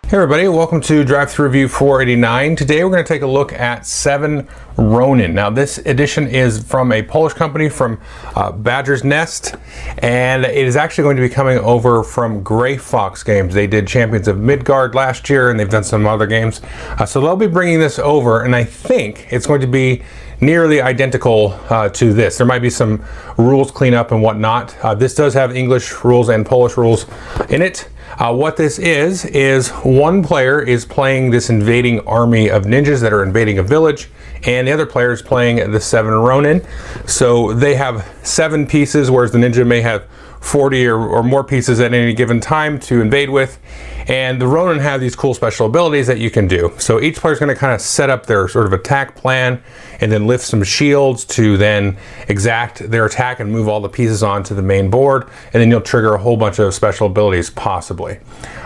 Hey everybody, welcome to Drive-Thru Review 489. Today we're going to take a look at 7 Ronin. Now this edition is from a Polish company from Badger's Nest, and it is actually going to be coming over from Gray Fox Games. They did Champions of Midgard last year and they've done some other games. So they'll be bringing this over, and I think it's going to be nearly identical to this. There might be some rules cleanup and whatnot. This does have English rules and Polish rules in it. What this is one player is playing this invading army of ninjas that are invading a village, and the other player is playing the 7 Ronin. So they have 7 pieces, whereas the ninja may have 40 or more pieces at any given time to invade with. And the Ronin have these cool special abilities that you can do. So each player is going to kind of set up their sort of attack plan and then lift some shields to then exact their attack and move all the pieces onto the main board. And then you'll trigger a whole bunch of special abilities possibly.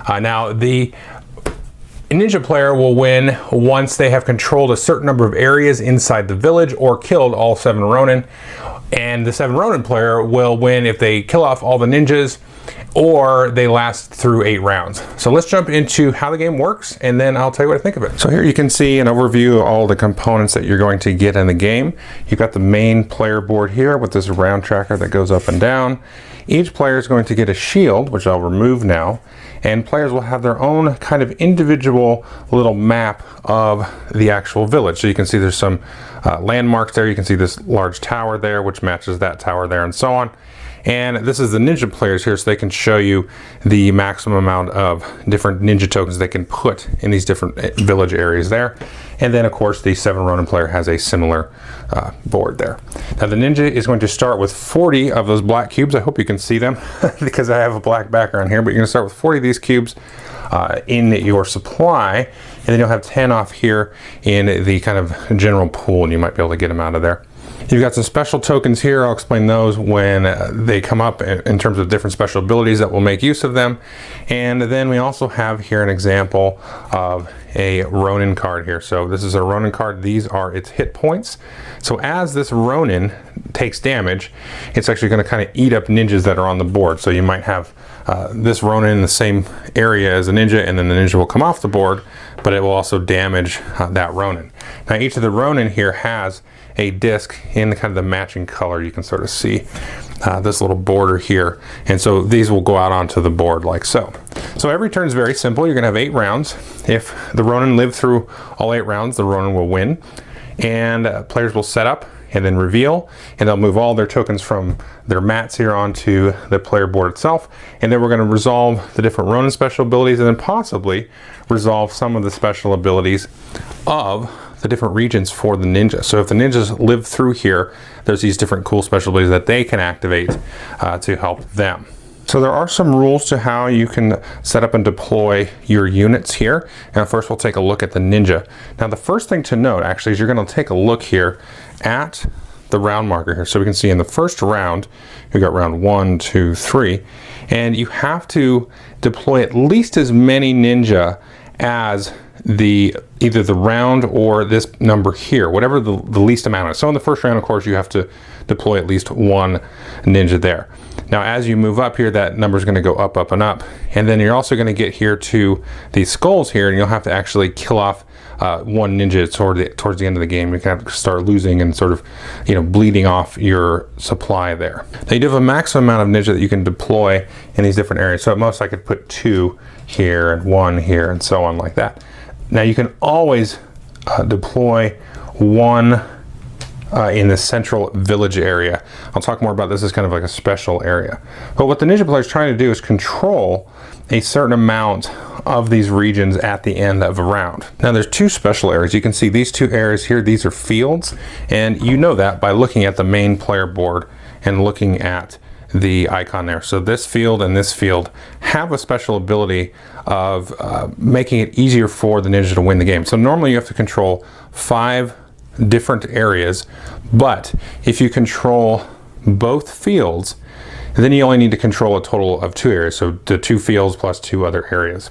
Now the ninja player will win once they have controlled a certain number of areas inside the village or killed all 7 Ronin. And the 7 Ronin player will win if they kill off all the ninjas or they last through 8 rounds. So let's jump into how the game works, and then I'll tell you what I think of it. So here you can see an overview of all the components that you're going to get in the game. You've got the main player board here with this round tracker that goes up and down. Each player is going to get a shield, which I'll remove now, and players will have their own kind of individual little map of the actual village. So you can see there's some landmarks there. You can see this large tower there, which matches that tower there, and so on. And this is the ninja players here, so they can show you the maximum amount of different ninja tokens they can put in these different village areas there. And then of course the 7 Ronin player has a similar board there. Now the ninja is going to start with 40 of those black cubes. I hope you can see them because I have a black background here, but you're going to start with 40 of these cubes in your supply, and then you'll have 10 off here in the kind of general pool, and you might be able to get them out of there. You've got some special tokens here. I'll explain those when they come up in terms of different special abilities that will make use of them. And then we also have here an example of a Ronin card here. So this is a Ronin card. These are its hit points. So as this Ronin takes damage, it's actually going to kind of eat up ninjas that are on the board. So you might have this Ronin in the same area as a ninja, and then the ninja will come off the board, but it will also damage that Ronin. Now each of the Ronin here has a disc in kind of the matching color. You can sort of see this little border here, and so these will go out onto the board like so. So every turn is very simple. You're gonna have 8 rounds. If the Ronin live through all 8 rounds, the Ronin will win, and players will set up and then reveal, and they'll move all their tokens from their mats here onto the player board itself, and then we're going to resolve the different Ronin special abilities, and then possibly resolve some of the special abilities of the different regions for the ninja. So if the ninjas live through here, there's these different cool special abilities that they can activate to help them. So there are some rules to how you can set up and deploy your units here. Now first we'll take a look at the ninja. Now the first thing to note actually is you're going to take a look here at the round marker here. So we can see in the first round, we got round 1, 2, 3, and you have to deploy at least as many ninja as either the round or this number here, whatever the least amount is. So in the first round, of course, you have to deploy at least 1 ninja there. Now as you move up here, that number is going to go up, up, and up, and then you're also going to get here to these skulls here, and you'll have to actually kill off 1 ninja towards the end of the game. You kind of start losing and sort of, you know, bleeding off your supply there. Now you do have a maximum amount of ninja that you can deploy in these different areas. So at most I could put 2 here and 1 here and so on like that. Now you can always deploy 1 in the central village area. I'll talk more about this as kind of like a special area. But what the ninja player is trying to do is control a certain amount of these regions at the end of a round. Now there's 2 special areas. You can see these 2 areas here. These are fields, and you know that by looking at the main player board and looking at the icon there. So this field and this field have a special ability of making it easier for the ninja to win the game. So normally you have to control 5 different areas, but if you control both fields, then you only need to control a total of 2 areas. So the 2 fields plus 2 other areas.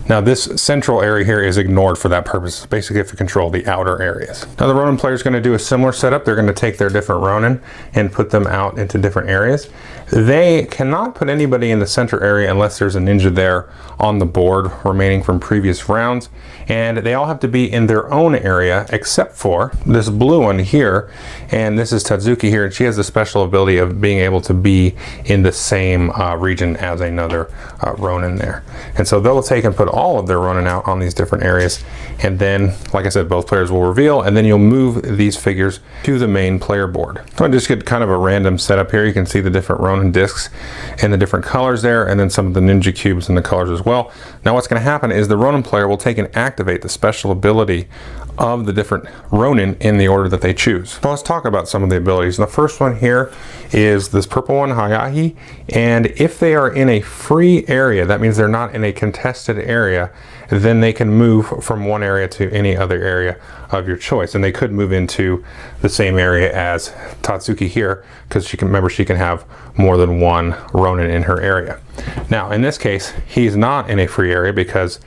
Now this central area here is ignored for that purpose. Basically, if you control the outer areas. Now the Ronin player is going to do a similar setup. They're going to take their different Ronin and put them out into different areas. They cannot put anybody in the center area unless there's a ninja there on the board remaining from previous rounds. And they all have to be in their own area except for this blue one here. And this is Tatsuki here, and she has the special ability of being able to be in the same region as another Ronin there. And so they'll take and put all of their Ronin out on these different areas. And then, like I said, both players will reveal, and then you'll move these figures to the main player board. So I just get kind of a random setup here. You can see the different Ronin discs and the different colors there, and then some of the ninja cubes and the colors as well. Now what's going to happen is the Ronin player will take and activate the special ability of the different Ronin in the order that they choose. So let's talk about some of the abilities. And the first one here is this purple one, Hayahi, and if they are in a free area, that means they're not in a contested area, then they can move from one area to any other area of your choice. And they could move into the same area as Tatsuki here, because she can have more than one Ronin in her area. Now in this case, he's not in a free area because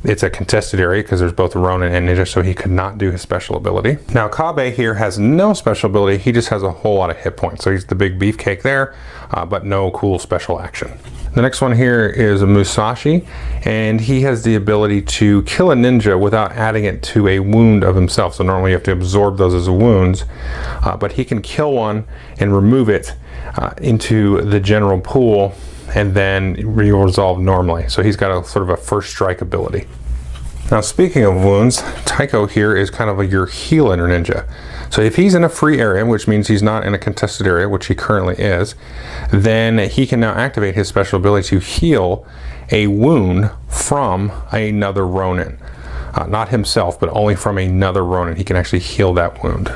it's a contested area, because there's both Ronin and ninja, so he could not do his special ability. Now Kabe here has no special ability. He just has a whole lot of hit points. So he's the big beefcake there, but no cool special action. The next one here is Musashi, and he has the ability to kill a ninja without adding it to a wound of himself. So normally you have to absorb those as wounds, but he can kill one and remove it into the general pool, and then you'll resolve normally. So he's got a sort of a first strike ability. Now speaking of wounds, Taiko here is kind of your healer ninja. So if he's in a free area, which means he's not in a contested area, which he currently is, then he can now activate his special ability to heal a wound from another Ronin. Not himself, but only from another Ronin. He can actually heal that wound.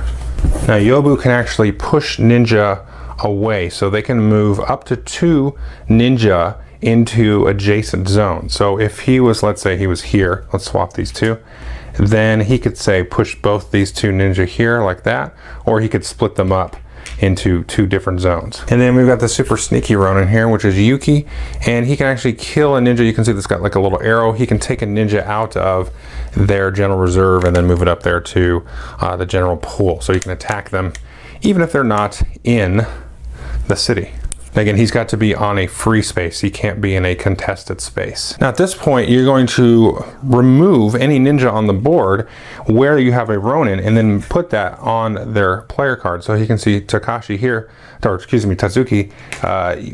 Now Yobu can actually push ninja away, so they can move up to 2 ninja into adjacent zones. So if he was, let's say he was here, let's swap these two, then he could say push both these 2 ninja here like that, or he could split them up into 2 different zones. And then we've got the super sneaky Ronin here, which is Yuki, and he can actually kill a ninja. You can see this got like a little arrow. He can take a ninja out of their general reserve and then move it up there to the general pool, so you can attack them even if they're not in the city. Again, he's got to be on a free space. He can't be in a contested space. Now at this point, you're going to remove any ninja on the board where you have a Ronin and then put that on their player card. So you can see Takashi here, or excuse me, Tatsuki,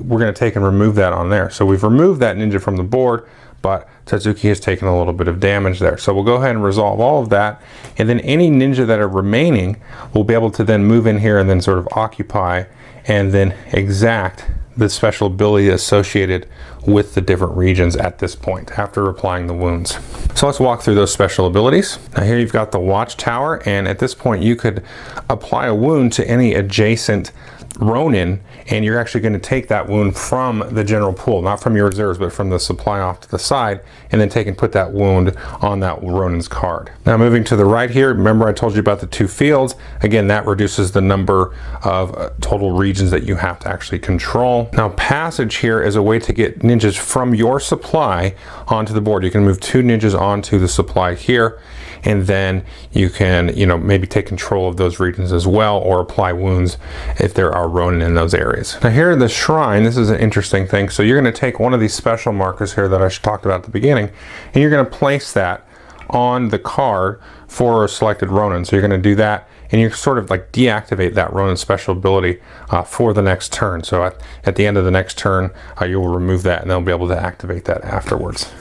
we're gonna take and remove that on there. So we've removed that ninja from the board, but Tatsuki has taken a little bit of damage there. So we'll go ahead and resolve all of that, and then any ninja that are remaining will be able to then move in here and then sort of occupy and then exact the special ability associated with the different regions at this point after applying the wounds. So let's walk through those special abilities. Now here you've got the Watchtower, and at this point you could apply a wound to any adjacent Ronin, and you're actually going to take that wound from the general pool, not from your reserves, but from the supply off to the side, and then take and put that wound on that Ronin's card. Now moving to the right here, remember I told you about the 2 fields. Again, that reduces the number of total regions that you have to actually control. Now passage here is a way to get ninjas from your supply onto the board. You can move 2 ninjas onto the supply here, and then you can, maybe take control of those regions as well, or apply wounds if there are Ronin in those areas. Now here in the shrine, this is an interesting thing. So you're going to take one of these special markers here that I talked about at the beginning, and you're going to place that on the card for a selected Ronin. So you're going to do that, and you sort of like deactivate that Ronin special ability for the next turn. So at the end of the next turn, you will remove that, and they'll be able to activate that afterwards.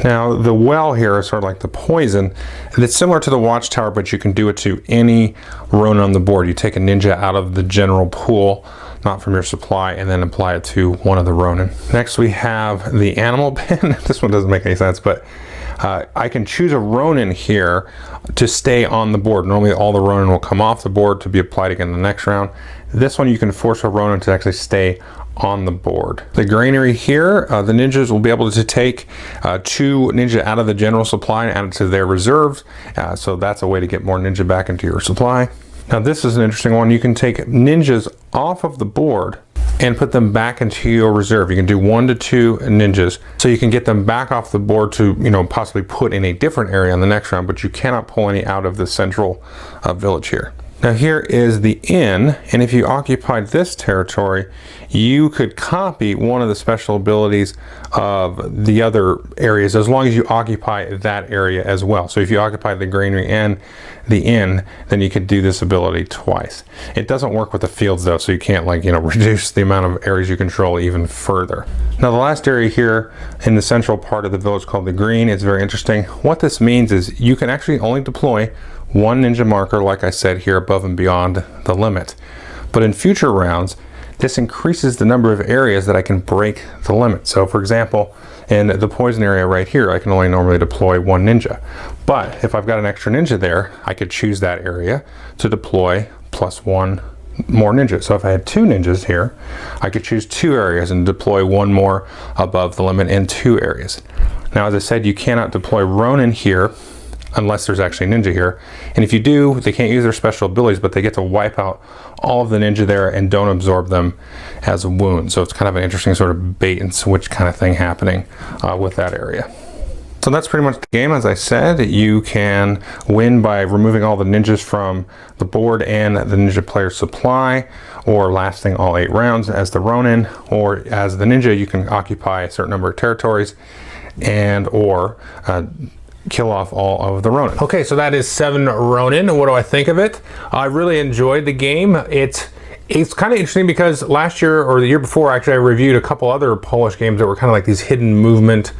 Now the well here is sort of like the poison. It's similar to the Watchtower, but you can do it to any Ronin on the board. You take a ninja out of the general pool, not from your supply, and then apply it to one of the Ronin. Next we have the animal bin. This one doesn't make any sense, but I can choose a Ronin here to stay on the board. Normally all the Ronin will come off the board to be applied again in the next round. This one you can force a Ronin to actually stay on the board. The granary here, the ninjas will be able to take 2 ninja out of the general supply and add it to their reserves. So that's a way to get more ninja back into your supply. Now this is an interesting one. You can take ninjas off of the board and put them back into your reserve. You can do 1 to 2 ninjas, so you can get them back off the board to, possibly put in a different area on the next round, but you cannot pull any out of the central village here. Now here is the inn, and if you occupied this territory, you could copy one of the special abilities of the other areas as long as you occupy that area as well. So if you occupy the granary and the inn, then you could do this ability twice. It doesn't work with the fields though, so you can't reduce the amount of areas you control even further. Now the last area here in the central part of the village called the green is very interesting. What this means is you can actually only deploy 1 ninja marker, like I said here, above and beyond the limit. But in future rounds, this increases the number of areas that I can break the limit. So for example, in the poison area right here, I can only normally deploy 1 ninja. But if I've got an extra ninja there, I could choose that area to deploy plus 1 more ninja. So if I had 2 ninjas here, I could choose 2 areas and deploy 1 more above the limit in 2 areas. Now, as I said, you cannot deploy Ronin here unless there's actually a ninja here. And if you do, they can't use their special abilities, but they get to wipe out all of the ninja there and don't absorb them as a wound. So it's kind of an interesting sort of bait and switch kind of thing happening with that area. So that's pretty much the game. As I said, you can win by removing all the ninjas from the board and the ninja player supply, or lasting all 8 rounds as the Ronin, or as the ninja you can occupy a certain number of territories and or kill off all of the Ronin. Okay, so that is 7 Ronin. What do I think of it? I really enjoyed the game. It's kind of interesting because last year or the year before, actually, I reviewed a couple other Polish games that were kind of like these hidden movement,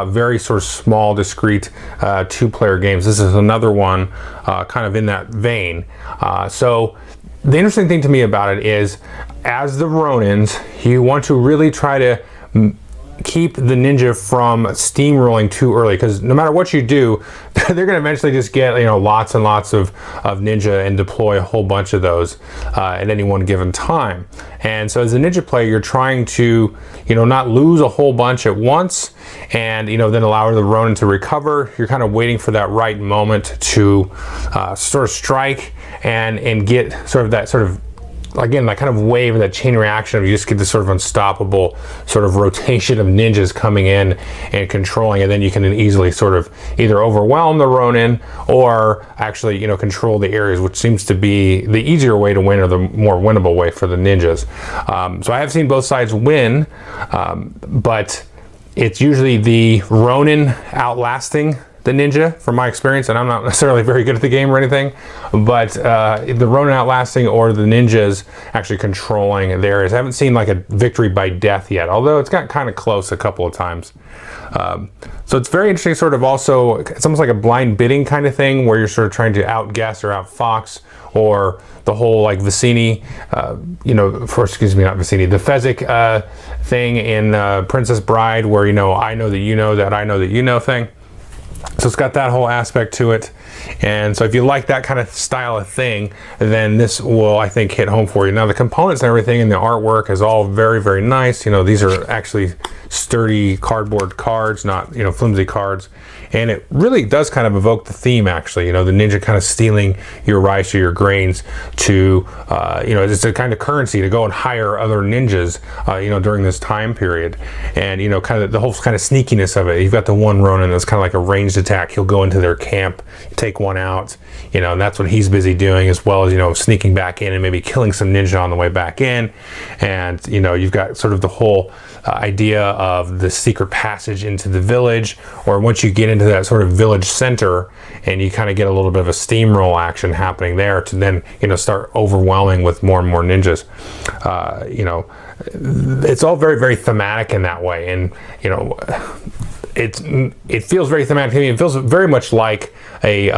very sort of small, discrete 2-player games. This is another one kind of in that vein. So the interesting thing to me about it is, as the Ronins, you want to really try to keep the ninja from steamrolling too early, because no matter what you do, they're going to eventually just get lots and lots of ninja and deploy a whole bunch of those at any one given time. And so as a ninja player, you're trying to not lose a whole bunch at once, and then allow the Ronin to recover. You're kind of waiting for that right moment to sort of strike and get sort of that again, that kind of wave and that chain reaction of you just get this sort of unstoppable sort of rotation of ninjas coming in and controlling, and then you can easily sort of either overwhelm the Ronin or actually control the areas, which seems to be the easier way to win, or the more winnable way for the ninjas. So I have seen both sides win, but it's usually the Ronin outlasting the ninja from my experience, and I'm not necessarily very good at the game or anything, but the Ronin outlasting or the ninjas actually controlling the areas. I haven't seen like a victory by death yet, although it's got kind of close a couple of times. So it's very interesting, sort of also, it's almost like a blind bidding kind of thing where you're sort of trying to outguess or outfox, or the whole like Vicini, not Vicini, the Fezzik thing in Princess Bride, where I know that you know that I know that you know thing. So it's got that whole aspect to it. And so if you like that kind of style of thing, then this will, I think, hit home for you. Now the components and everything and the artwork is all very, very nice. These are actually sturdy cardboard cards, not flimsy cards. And it really does kind of evoke the theme, actually. The ninja kind of stealing your rice or your grains to, it's a kind of currency to go and hire other ninjas, during this time period. And, kind of the whole kind of sneakiness of it. You've got the one Ronin that's kind of like a ranged attack. He'll go into their camp, take one out, and that's what he's busy doing, as well as, sneaking back in and maybe killing some ninja on the way back in. And, you've got sort of the whole idea of the secret passage into the village, or once you get into that sort of village center and you kind of get a little bit of a steamroll action happening there, to then start overwhelming with more and more ninjas. It's all very, very thematic in that way, and it feels very thematic to me. It feels very much like a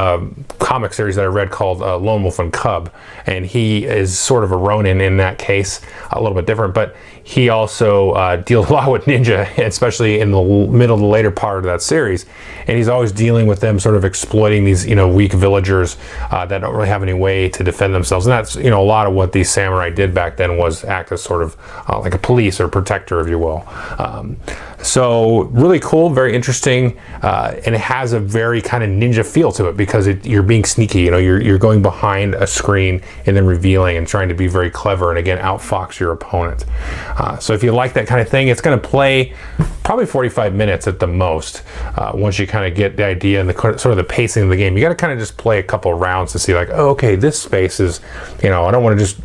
comic series that I read called Lone Wolf and Cub, and he is sort of a Ronin in that case, a little bit different, but he also deals a lot with ninja, especially in the middle to later part of that series, and he's always dealing with them sort of exploiting these weak villagers that don't really have any way to defend themselves. And that's a lot of what these samurai did back then, was act as sort of like a police or protector, if you will. So really cool, very very interesting, and it has a very kind of ninja feel to it because you're being sneaky. You know, you're going behind a screen and then revealing and trying to be very clever and again outfox your opponent. So if you like that kind of thing, it's going to play probably 45 minutes at the most. Once you kind of get the idea and the sort of the pacing of the game, you got to kind of just play a couple of rounds to see like, oh, okay, this space is, you know, I don't want to just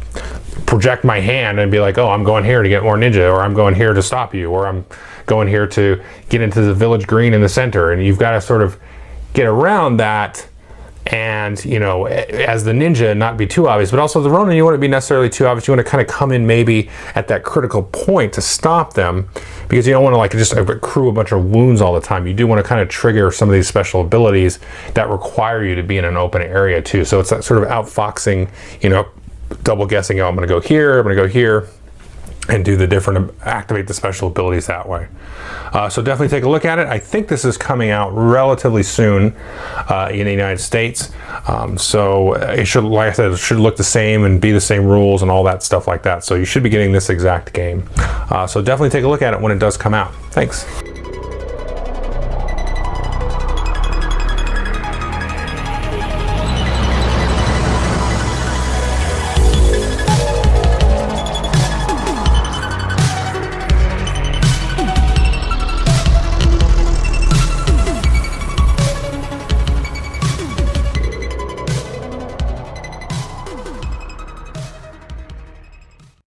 project my hand and be like, oh, I'm going here to get more ninja, or I'm going here to stop you, or I'm going here to get into the village green in the center. And you've got to sort of get around that, and, you know, as the ninja, not be too obvious, but also the Ronin, you want to be necessarily too obvious. You want to kind of come in maybe at that critical point to stop them, because you don't want to like just accrue a bunch of wounds all the time. You do want to kind of trigger some of these special abilities that require you to be in an open area too. So it's that sort of outfoxing, you know, double guessing, oh, I'm going to go here, I'm going to go here, and do the different, activate the special abilities that way. So definitely take a look at it. I think this is coming out relatively soon in the United States. So it should, like I said, it should look the same and be the same rules and all that stuff like that. So you should be getting this exact game. So definitely take a look at it when it does come out. Thanks.